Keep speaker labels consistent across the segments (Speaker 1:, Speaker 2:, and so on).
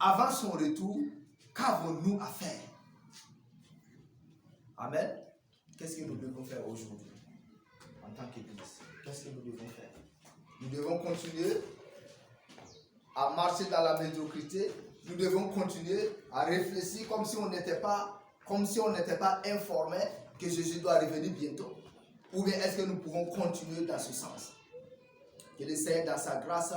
Speaker 1: avant son retour, qu'avons-nous à faire? Amen. Qu'est-ce que nous devons faire aujourd'hui en tant qu'Église? Qu'est-ce que nous devons faire? Nous devons continuer à marcher dans la médiocrité. Nous devons continuer à réfléchir comme si on n'était pas informé que Jésus doit revenir bientôt. Ou bien est-ce que nous pouvons continuer dans ce sens? Que le Seigneur dans sa grâce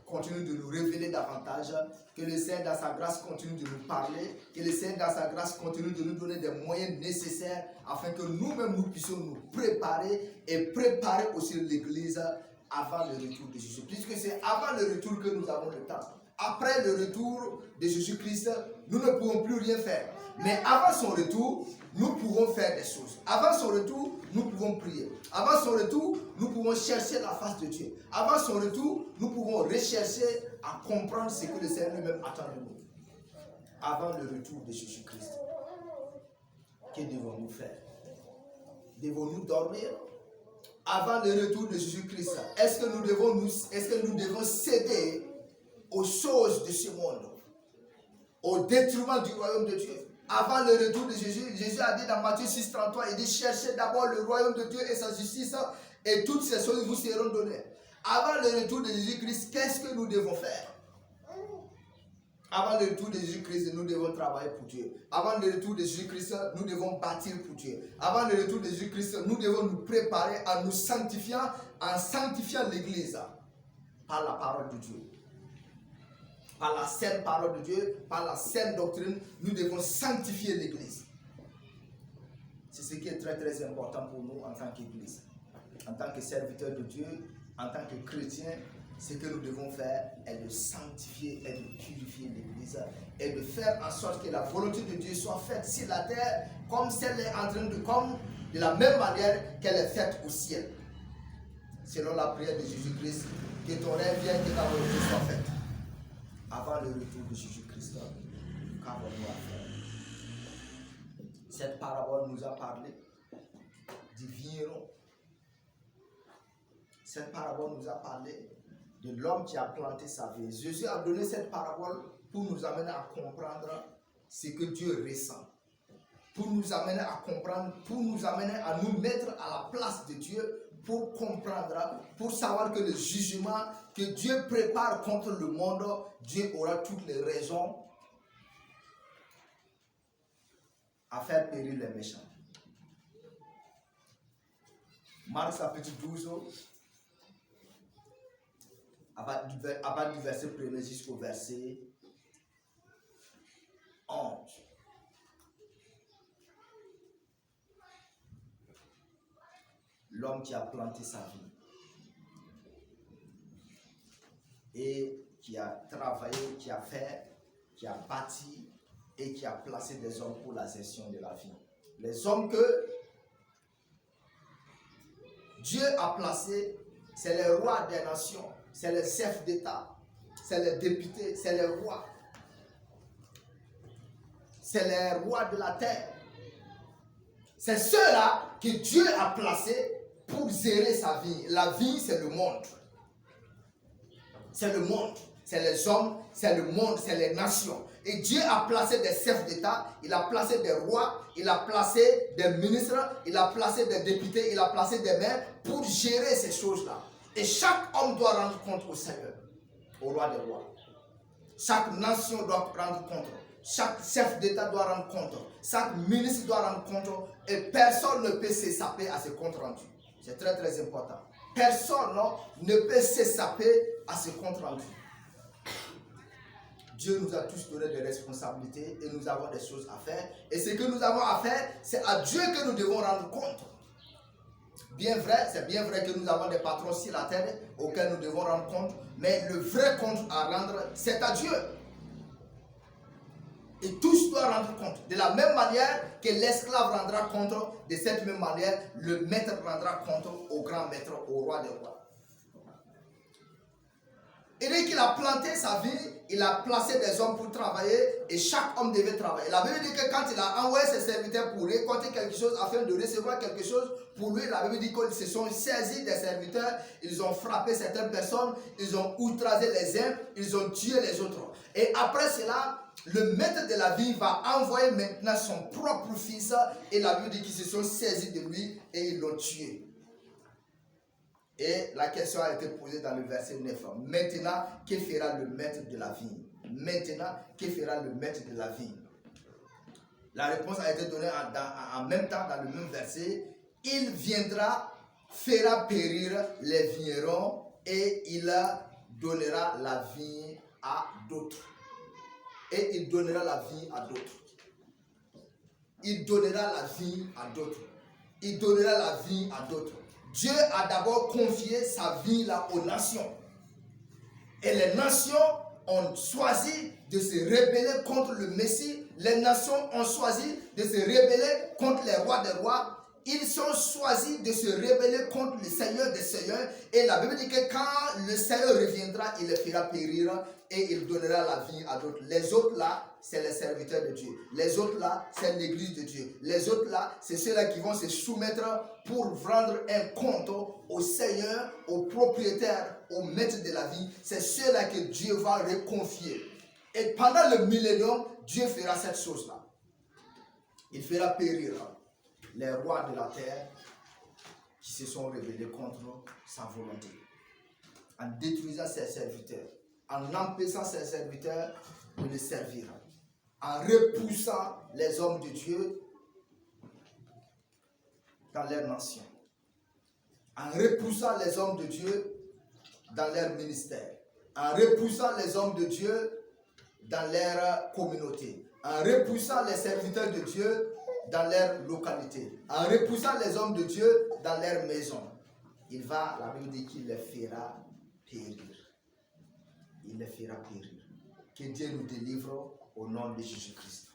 Speaker 1: continue de nous révéler davantage, que le Seigneur dans sa grâce continue de nous parler, que le Seigneur dans sa grâce continue de nous donner des moyens nécessaires afin que nous-mêmes nous puissions nous préparer et préparer aussi l'Église avant le retour de Jésus. Puisque c'est avant le retour que nous avons le temps. Après le retour de Jésus-Christ, nous ne pouvons plus rien faire. Mais avant son retour, nous pouvons faire des choses. Avant son retour, nous pouvons prier. Avant son retour, nous pouvons chercher la face de Dieu. Avant son retour, nous pouvons rechercher à comprendre ce que le Seigneur lui-même attend de nous. Avant le retour de Jésus-Christ, que devons-nous faire? Devons-nous dormir? Avant le retour de Jésus-Christ, est-ce que nous devons céder aux choses de ce monde, au détriment du royaume de Dieu? Avant le retour de Jésus, Jésus a dit dans Matthieu 6, 33, il dit: cherchez d'abord le royaume de Dieu et sa justice, et toutes ces choses vous seront données. Avant le retour de Jésus-Christ, qu'est-ce que nous devons faire? Avant le retour de Jésus-Christ, nous devons travailler pour Dieu. Avant le retour de Jésus-Christ, nous devons bâtir pour Dieu. Avant le retour de Jésus-Christ, nous devons nous préparer en nous sanctifiant, en sanctifiant l'Église par la parole de Dieu. Par la saine parole de Dieu, par la saine doctrine, nous devons sanctifier l'Église. C'est ce qui est très très important pour nous en tant qu'Église. En tant que serviteurs de Dieu, en tant que chrétiens, ce que nous devons faire est de sanctifier et de purifier l'Église et de faire en sorte que la volonté de Dieu soit faite sur la terre comme de la même manière qu'elle est faite au ciel. Selon la prière de Jésus-Christ, que ton rêve vienne, que ta volonté soit faite. Avant le retour de Jésus-Christ, qu'avons-nous à faire? Cette parabole nous a parlé du vigneron. Cette parabole nous a parlé de l'homme qui a planté sa vie. Jésus a donné cette parabole pour nous amener à comprendre ce que Dieu ressent. Pour nous amener à comprendre, pour nous amener à nous mettre à la place de Dieu, pour comprendre, pour savoir que le jugement que Dieu prépare contre le monde, Dieu aura toutes les raisons à faire périr les méchants. Marc chapitre 12, à partir du verset 1er jusqu'au verset 11. L'homme qui a planté sa vie et qui a travaillé, qui a fait, qui a bâti et qui a placé des hommes pour la gestion de la vie. Les hommes que Dieu a placés, c'est les rois des nations, c'est les chefs d'État, c'est les députés, c'est les rois. C'est les rois de la terre. C'est ceux-là que Dieu a placés pour gérer sa vie. La vie, c'est le monde. C'est le monde. C'est les hommes, c'est le monde, c'est les nations. Et Dieu a placé des chefs d'État, il a placé des rois, il a placé des ministres, il a placé des députés, il a placé des maires pour gérer ces choses-là. Et chaque homme doit rendre compte au Seigneur, au roi des rois. Chaque nation doit rendre compte. Chaque chef d'État doit rendre compte. Chaque ministre doit rendre compte. Et personne ne peut s'échapper à ce compte rendu. C'est très très important. Personne ne peut s'échapper à ce compte rendu. Dieu nous a tous donné des responsabilités et nous avons des choses à faire. Et ce que nous avons à faire, c'est à Dieu que nous devons rendre compte. Bien vrai, c'est bien vrai que nous avons des patrons sur la terre auxquels nous devons rendre compte. Mais le vrai compte à rendre, c'est à Dieu. Et tous doivent rendre compte. De la même manière que l'esclave rendra compte, de cette même manière, le maître rendra compte au grand maître, au roi des rois. Et dès qu'il a planté sa vie, il a placé des hommes pour travailler et chaque homme devait travailler. La Bible dit que quand il a envoyé ses serviteurs pour récolter quelque chose afin de recevoir quelque chose pour lui, la Bible dit qu'ils se sont saisis des serviteurs, ils ont frappé certaines personnes, ils ont outragé les uns, ils ont tué les autres. Et après cela, le maître de la vigne va envoyer maintenant son propre fils et la Bible dit qu'ils se sont saisis de lui et ils l'ont tué. Et la question a été posée dans le verset 9. Maintenant, que fera le maître de la vigne? Maintenant, que fera le maître de la vigne? La réponse a été donnée en même temps dans le même verset. Il viendra, fera périr les vignerons et il donnera la vigne à d'autres. Et il donnera la vigne à d'autres. Il donnera la vigne à d'autres. Il donnera la vigne à d'autres. Dieu a d'abord confié sa vie là aux nations. Et les nations ont choisi de se rebeller contre le Messie. Les nations ont choisi de se rebeller contre les rois des rois. Ils ont choisi de se rebeller contre le Seigneur des Seigneurs. Et la Bible dit que quand le Seigneur reviendra, il les fera périr et il donnera la vie à d'autres. Les autres là, c'est les serviteurs de Dieu. Les autres là, c'est l'église de Dieu. Les autres là, c'est ceux-là qui vont se soumettre pour rendre un compte au Seigneur, au propriétaire, au maître de la vie. C'est ceux-là que Dieu va reconfier. Et pendant le millénium, Dieu fera cette chose-là. Il fera périr les rois de la terre qui se sont rebellés contre sa volonté. En détruisant ses serviteurs, en empêchant ses serviteurs de le servir, en repoussant les hommes de Dieu dans leur nation, en repoussant les hommes de Dieu dans leur ministère, en repoussant les hommes de Dieu dans leur communauté, en repoussant les serviteurs de Dieu dans leur localité, en repoussant les hommes de Dieu dans leur maison. Il va, la Bible dit qu'il les fera périr. Il les fera périr. Que Dieu nous délivre au nom de Jésus-Christ.